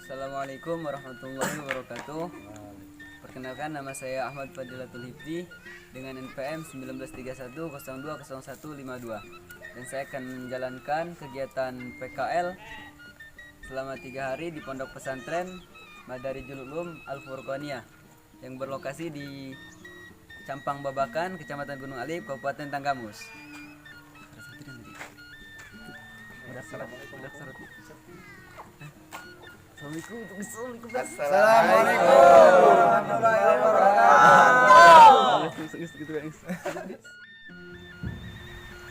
Assalamualaikum warahmatullahi wabarakatuh. Perkenalkan, nama saya Ahmad Fadilatul Hifdi dengan NPM 1931020152 dan saya akan menjalankan kegiatan PKL selama 3 hari di Pondok Pesantren Madarijul Ulum Al-Furqaniyah yang berlokasi di Campang Babakan, Kecamatan Gunung Alif, Kabupaten Tanggamus. Assalamualaikum warahmatullahi wabarakatuh.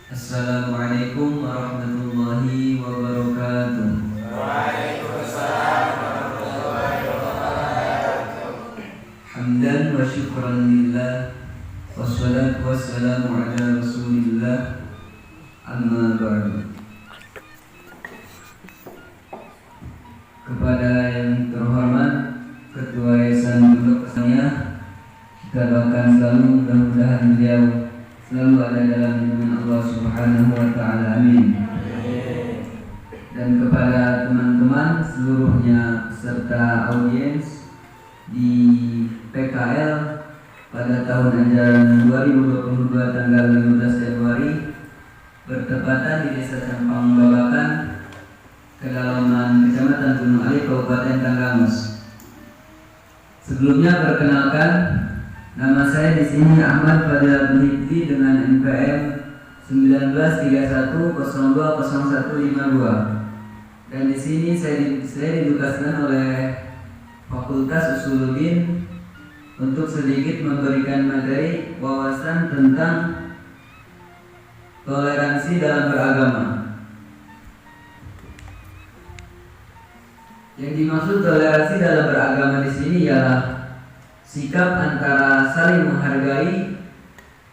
Assalamualaikum warahmatullahi wabarakatuh. Waalaikumsalam warahmatullahi wabarakatuh. Hamdan wa syukran lillah, wassalatu wassalamu ala rasulillah, amma ba'du. Kepada yang terhormat Ketua Yayasan Pondok Pesantren, kita doakan selalu mudah-mudahan beliau selalu ada dalam lindungan Allah Subhanahu wa taala. Amin. Dan kepada teman-teman seluruhnya serta audiens di PKL pada tahun ajaran 2022 tanggal 15 Januari bertepatan di Desa Campang Babakan, kedalaman Kecamatan Gunung Alif, Kabupaten Tanggamus. Sebelumnya perkenalkan, nama saya di sini Ahmad Fadilatul Hifdi dengan NPM 1931020152. Dan di sini saya ditugaskan oleh Fakultas Usuluddin untuk sedikit memberikan materi wawasan tentang toleransi dalam beragama. Yang dimaksud toleransi dalam beragama di sini ialah sikap antara saling menghargai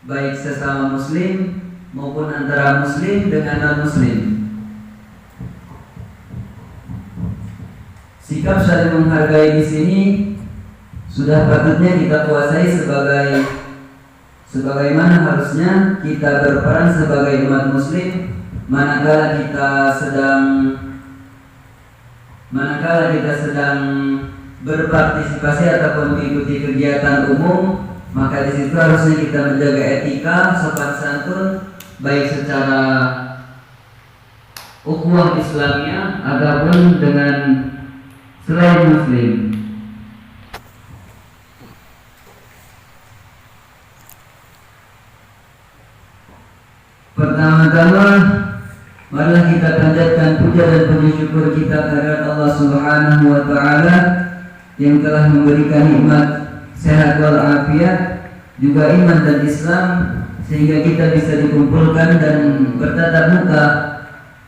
baik sesama muslim maupun antara muslim dengan non-muslim. Sikap saling menghargai di sini sudah patutnya kita kuasai sebagaimana harusnya kita berperan sebagai umat muslim manakala kita sedang berpartisipasi ataupun mengikuti kegiatan umum, maka di situ harusnya kita menjaga etika, sopan santun, baik secara ukhuwah Islamnya ataupun dengan selain muslim. Pertama-tama, marilah kita panjatkan puja dan puji syukur kita kepada Allah Subhanahu wa taala yang telah memberikan nikmat sehat wal afiat, juga iman dan Islam, sehingga kita bisa dikumpulkan dan bertatap muka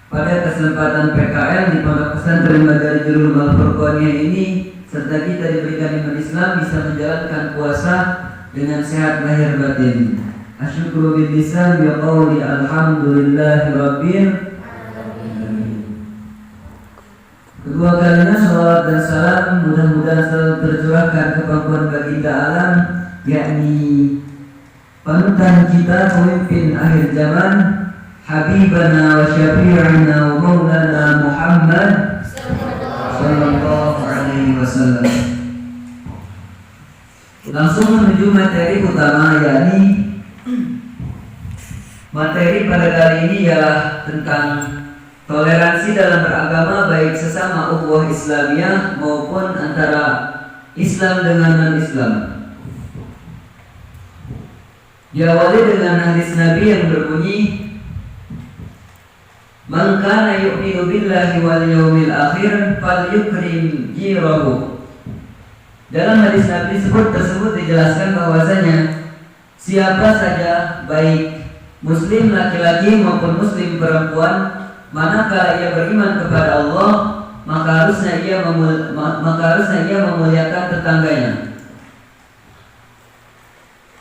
pada kesempatan PKL di Pondok Pesantren Madarijul Ulum Al-Furqaniyah ini, serta kita diberikan iman Islam bisa menjalankan puasa dengan sehat lahir batin. Asyukru bil lisan bi qawli alhamdulillahi rabbil. Kedua kalinya salawat dan salam mudah-mudahan selalu tercurahkan ke pangkuan baginda alam, yakni panutan kita, pemimpin akhir zaman, habibana wa syafi'ina wa maulana Muhammad sallallahu alaihi wasallam. Langsung menuju materi utama, yakni materi pada kali ini ialah tentang toleransi dalam beragama baik sesama ukhuwah Islamiyah maupun antara Islam dengan non-Islam. Diawali dengan hadis Nabi yang berbunyi, "Man kana yu'minu billahi wal yawmil akhir falyukrim jirahu." Dalam hadis Nabi tersebut dijelaskan bahwasanya siapa saja baik muslim laki-laki maupun muslim perempuan, manakala ia beriman kepada Allah, maka harusnya ia memuliakan tetangganya.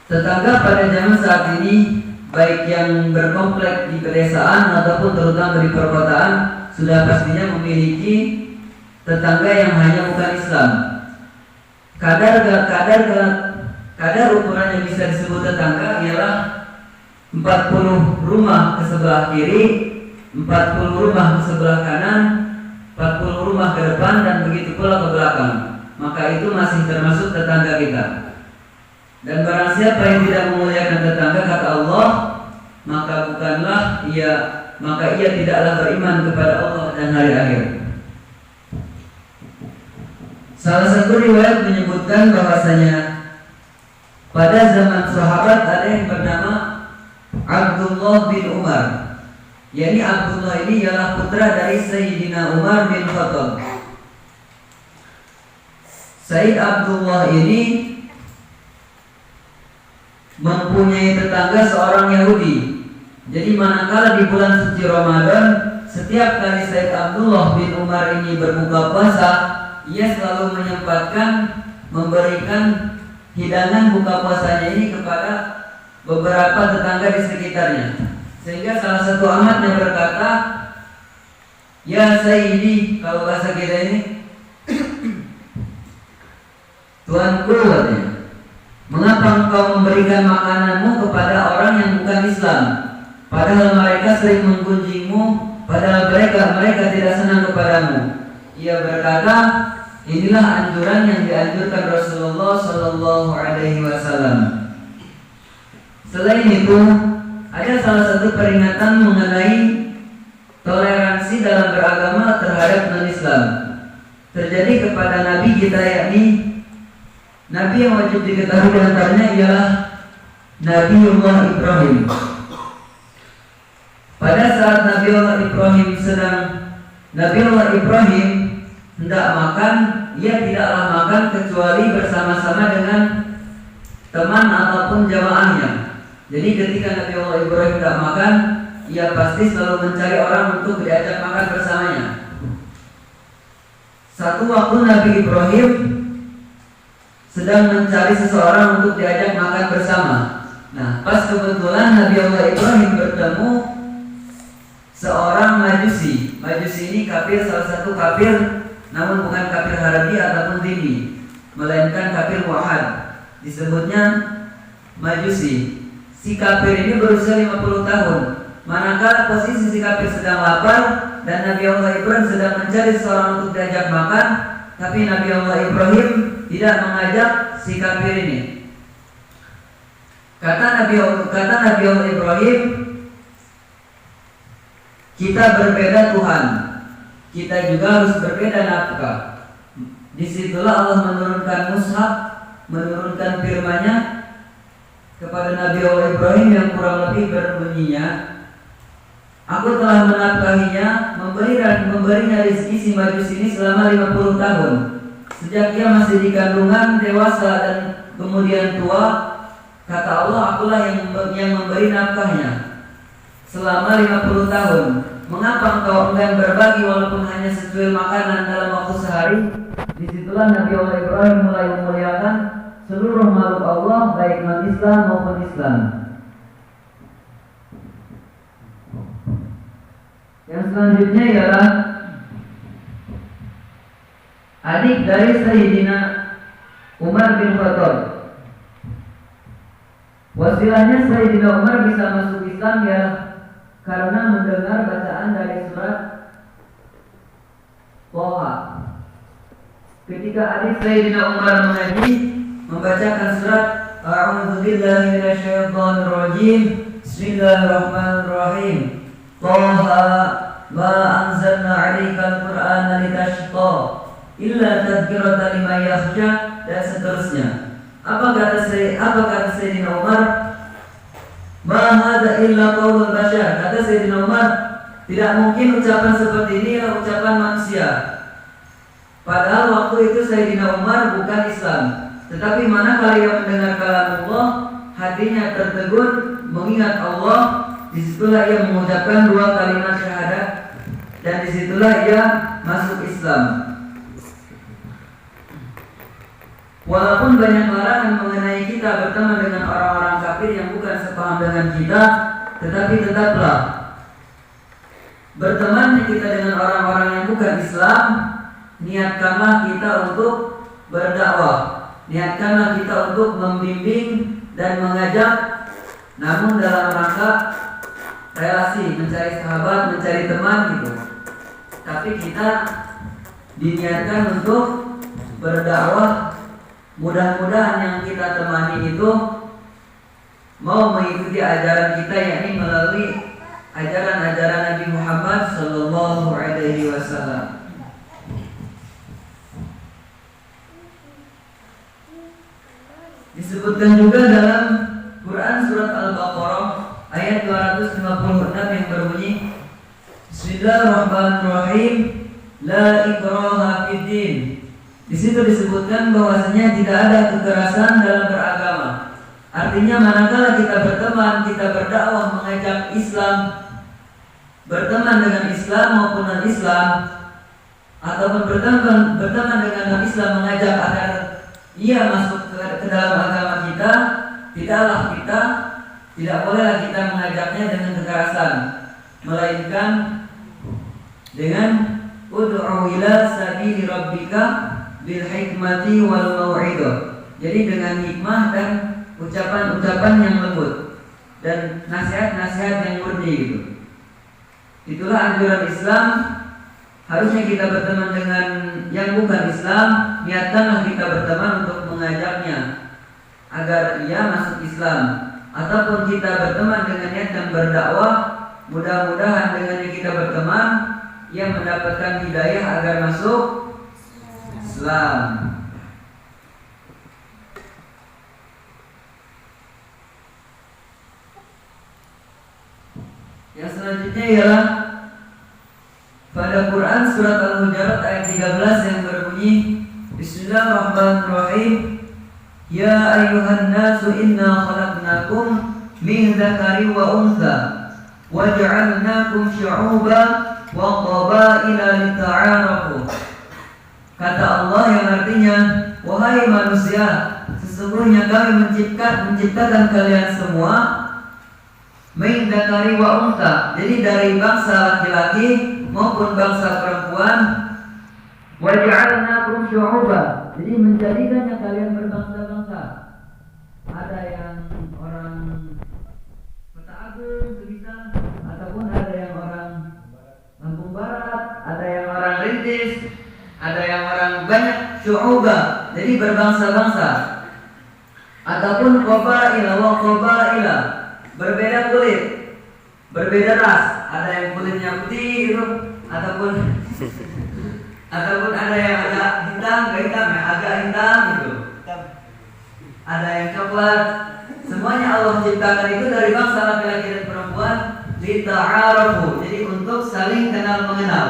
Tetangga pada zaman saat ini, baik yang berkomplek di pedesaan ataupun terutama di perkotaan, sudah pastinya memiliki tetangga yang hanya bukan Islam. Kadar ukuran yang bisa disebut tetangga ialah 40 rumah ke sebelah kiri, 40 rumah ke sebelah kanan, 40 rumah ke depan dan begitu pula ke belakang, maka itu masih termasuk tetangga kita. Dan barang siapa yang tidak memuliakan tetangga, kata Allah, maka ia tidaklah beriman kepada Allah dan hari akhir. Salah satu riwayat menyebutkan bahwasanya pada zaman sahabat ada yang bernama Abdullah bin Umar. yakni Abdullah ini ialah putra dari Sayyidina Umar bin Khattab. Sayyid Abdullah ini mempunyai tetangga seorang Yahudi. Jadi manakala di bulan suci Ramadan, setiap kali Sayyid Abdullah bin Umar ini berbuka puasa, ia selalu menyempatkan memberikan hidangan buka puasanya ini kepada beberapa tetangga di sekitarnya. Sehingga salah satu amatnya berkata, "Ya Sayyidi," kalau bahasa kita ini, "Tuanku," katanya, "mengapa engkau memberikan makananmu kepada orang yang bukan Islam? Padahal mereka sering menggunjingmu, padahal mereka tidak senang kepadamu." Ia berkata, inilah anjuran yang dianjurkan Rasulullah Sallallahu Alaihi Wasallam. Selain itu, ada salah satu peringatan mengenai toleransi dalam beragama terhadap non-Islam terjadi kepada Nabi kita, yakni Nabi yang wajib diketahui antaranya ialah Nabiullah Ibrahim. Pada saat Nabiullah Ibrahim hendak makan, ia tidaklah makan kecuali bersama-sama dengan teman ataupun jamaahnya. Jadi ketika Nabiullah Ibrahim hendak makan, ia pasti selalu mencari orang untuk diajak makan bersamanya. Satu waktu Nabi Ibrahim sedang mencari seseorang untuk diajak makan bersama. Nah, pas kebetulan Nabiullah Ibrahim bertemu seorang Majusi. Majusi ini kafir, salah satu kafir, namun bukan kafir Harbi ataupun Dini, melainkan kafir Mu'ahad. Disebutnya Majusi. Si kafir ini berusia 50 tahun. Manakala posisi si kafir sedang lapar dan Nabiullah Ibrahim sedang mencari seorang untuk diajak makan, tapi Nabiullah Ibrahim tidak mengajak si kafir ini. Kata Nabiullah Ibrahim, "Kita berbeda Tuhan, kita juga harus berbeda nafkah." Disitulah Allah menurunkan mushaf, menurunkan firman-Nya kepada Nabiullah Ibrahim yang kurang lebih berbunyinya, "Aku telah menafkahinya, memberinya rezeki si Majusi ini selama 50 tahun. Sejak ia masih di kandungan, dewasa dan kemudian tua, kata Allah, akulah yang memberi nafkahnya selama 50 tahun. Mengapa engkau enggan berbagi walaupun hanya secuil makanan dalam waktu sehari?" Disitulah Nabiullah Ibrahim mulai memuliakan seluruh makhluk Allah, baik non-Islam maupun Islam. Yang selanjutnya ialah adik dari Sayyidina Umar bin Khattab. Wasilahnya Sayyidina Umar bisa masuk Islam ya karena mendengar bacaan dari surat Thaha. Ketika adik Sayyidina Umar mengaji, membacakan surat A'udzu billahi minasyaitonir rajim. Bismillahirrahmanirrahim. Thaha ma anzalna 'alaikal Qur'ana litashqa illa tadhkiratan liman yakhsha, dan seterusnya. Apa kata Sayyidina Umar? Ma hadza illa qaulul bashar. Kata Sayyidina Umar, tidak mungkin ucapan seperti ini adalah ucapan manusia. Padahal waktu itu Sayyidina Umar bukan Islam. Tetapi manakala ia mendengar kalam Allah, hatinya tertegun mengingat Allah, disitulah ia mengucapkan 2 kalimat syahadat, dan disitulah ia masuk Islam. Walaupun banyak larangan mengenai kita berteman dengan orang-orang kafir yang bukan sepaham dengan kita, tetapi tetaplah berteman kita dengan orang-orang yang bukan Islam. Niatkanlah kita untuk berdakwah, niatkanlah kita untuk membimbing dan mengajak, namun dalam rangka relasi, mencari sahabat, mencari teman gitu. Tapi kita diniatkan untuk berdakwah. Mudah-mudahan yang kita temani itu mau mengikuti ajaran kita, yakni melalui ajaran-ajaran Nabi Muhammad sallallahu alaihi wasallam. Disebutkan juga dalam Quran surat Al-Baqarah ayat 256 yang berbunyi Bismillahirrahmanirrahim, la ikraha fid din. Di situ disebutkan bahwasanya tidak ada kekerasan dalam beragama. Artinya manakala kita berteman, kita berdakwah mengajak Islam, berteman dengan Islam maupun non-Islam, ataupun berteman dengan non-Islam mengajak agar ia masuk ke dalam agama kita, tidak bolehlah kita mengajaknya dengan kekerasan, melainkan dengan ud'u ila sabili rabbika bil hikmati wal mau'idah. Jadi dengan hikmah dan ucapan-ucapan yang lembut dan nasihat-nasihat yang murni gitu. Itulah anjuran Islam. Harusnya kita berteman dengan yang bukan Islam, niatkanlah kita berteman untuk mengajaknya agar ia masuk Islam. Ataupun kita berteman dengan niat dan berdakwah, mudah-mudahan dengan yang kita berteman ia mendapatkan hidayah agar masuk Islam. Yang selanjutnya ialah pada Quran surat Al-Hujurat ayat 13 yang berbunyi Bismillahirrahmanirrahim, Ya ayyuhan nasu inna khalaqnakum min dzakari wa untha wa ja'alnakum syu'uba wa qabaila lita'arafu. Kata Allah yang artinya, wahai manusia, sesungguhnya kami menciptakan kalian semua min dzakari wa untha, jadi dari bangsa laki-laki maupun bangsa perempuan, wa ja'alnakum syu'uba, jadi menjadikannya kalian berbangsa-bangsa. Ada yang orang Kota Agung, semisal, ataupun ada yang orang Lampung Barat, ada yang orang Rintis, ada yang orang banyak syu'uba, jadi berbangsa-bangsa. Ataupun qabaila wa qabaila, berbeda kulit, berbeda ras. Ada yang kulitnya putih gitu, ataupun ada yang agak hitam, agak hitam gitu. Ada yang coklat. Semuanya Allah ciptakan itu dari bangsa laki-laki dan perempuan, lita'arafu, jadi untuk saling kenal mengenal.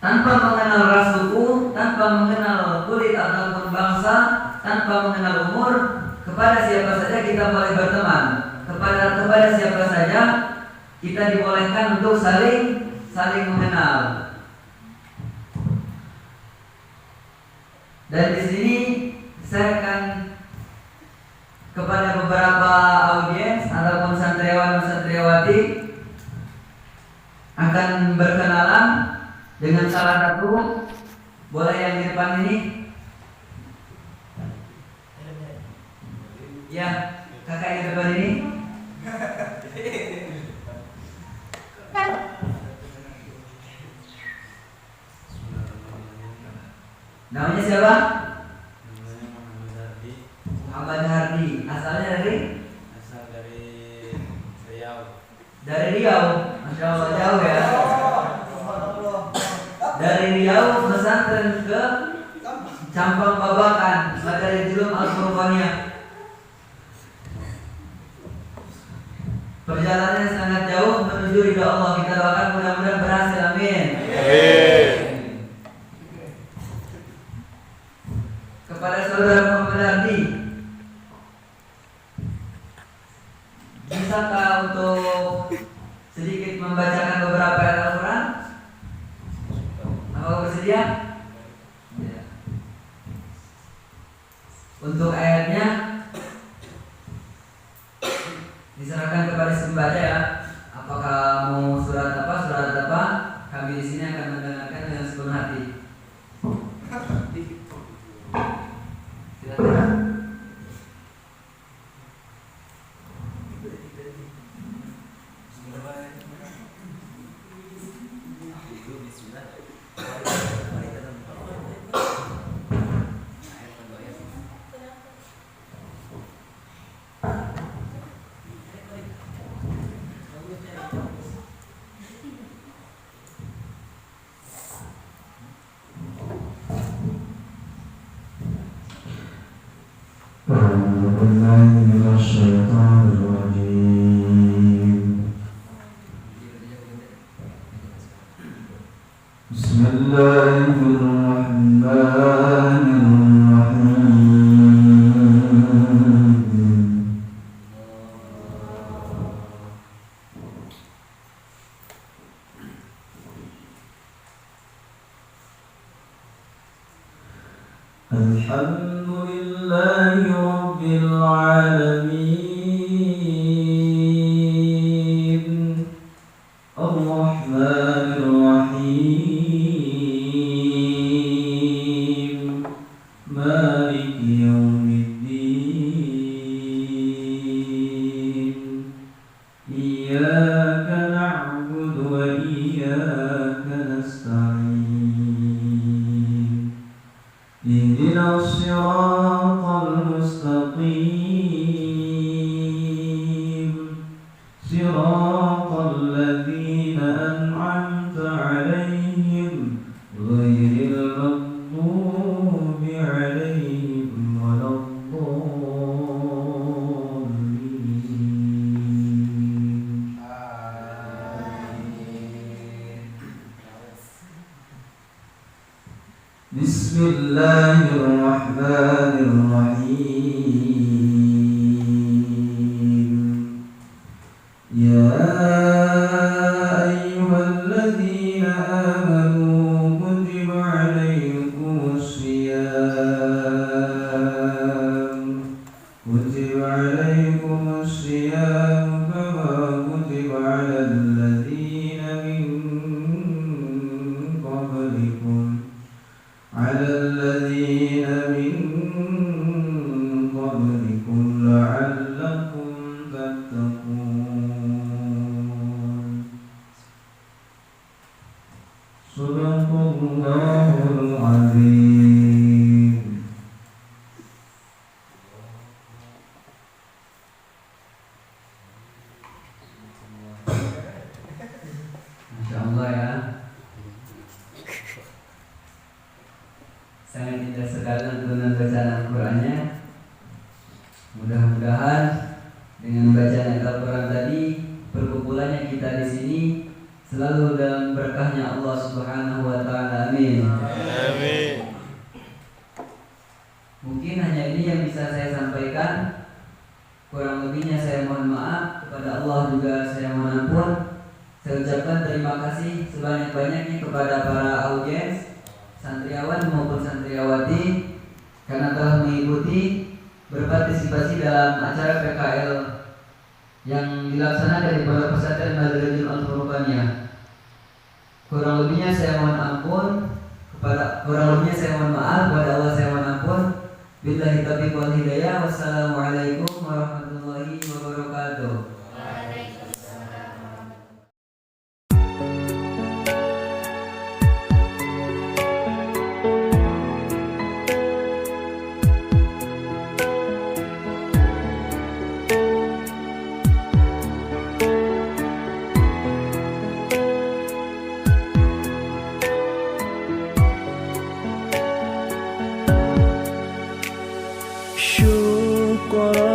Tanpa mengenal ras suku, tanpa mengenal kulit ataupun bangsa, tanpa mengenal umur, kepada siapa saja kita boleh berteman. Kepada siapa saja kita dibolehkan untuk saling mengenal. Dan di sini saya akan kepada beberapa audiens ataupun santriawan dan santriawati akan berkenalan dengan salah satu. Boleh yang di depan ini? Ya, kakak yang di depan ini. Namanya siapa? Namanya Muhammad Hardi. Muhammad Hardi. Asalnya dari? Asal dari Riau. Dari Riau. Masya Allah, jauh ya. Dari Riau pesantren ke Campang Babakan, Madarul Al-Qurbaniyah. Perjalanannya sangat jauh menuju ridha Allah. Kita doakan mudah-mudahan berhasil. Amin. Kepada saudara Muhammad Hardi, bisakah untuk sedikit membacakan beberapa ayat Al-Quran? Apa bersedia? Ya. Untuk ayatnya diserahkan kepada si pembaca ya. Apakah mau surat apa? Kami di sini akan mendengarkan dengan sepenuh hati. Silakan. بالله من الشيطان الرجيم بسم الله الرحمن الرحيم الحمد لله رب العالمين الرحمن الرحيم مالك يوم الدين إياك نعبد وإياك نستعين اهدنا الصراط المستقيم صراط الذين أنعمت عليهم غير المغضوب عليهم ولا الضالين بسم الله الرحمن الرحيم يا أيها الذين آمنوا كتب عليكم الصيام كما كتب على الذين من قبلكم لعلكم تتقون صدق الله العظيم Masya Allah ya, sangat indah sekali dengan bacaan Al-Qurannya. Mudah-mudahan dengan bacaan Al-Quran tadi, perkumpulannya kita di sini selalu dalam berkahnya Allah Subhanahu wa Ta'ala. Amin. Amin. Mungkin hanya ini yang bisa saya sampaikan. Kurang lebihnya saya mohon maaf, kepada Allah juga saya mohon ampun. Saya ucapkan terima kasih sebanyak-banyaknya kepada para audiens, santriawan maupun santriawati, karena telah mengikuti berpartisipasi dalam acara PKL yang dilaksanakan di Pondok Pesantren Madrasatul Al-Furqaniyah. Kurang lebihnya saya mohon maaf, kepada Allah saya mohon ampun. Billahi taufiq wal hidayah. Wassalamualaikum warahmatullahi wabarakatuh. شكرا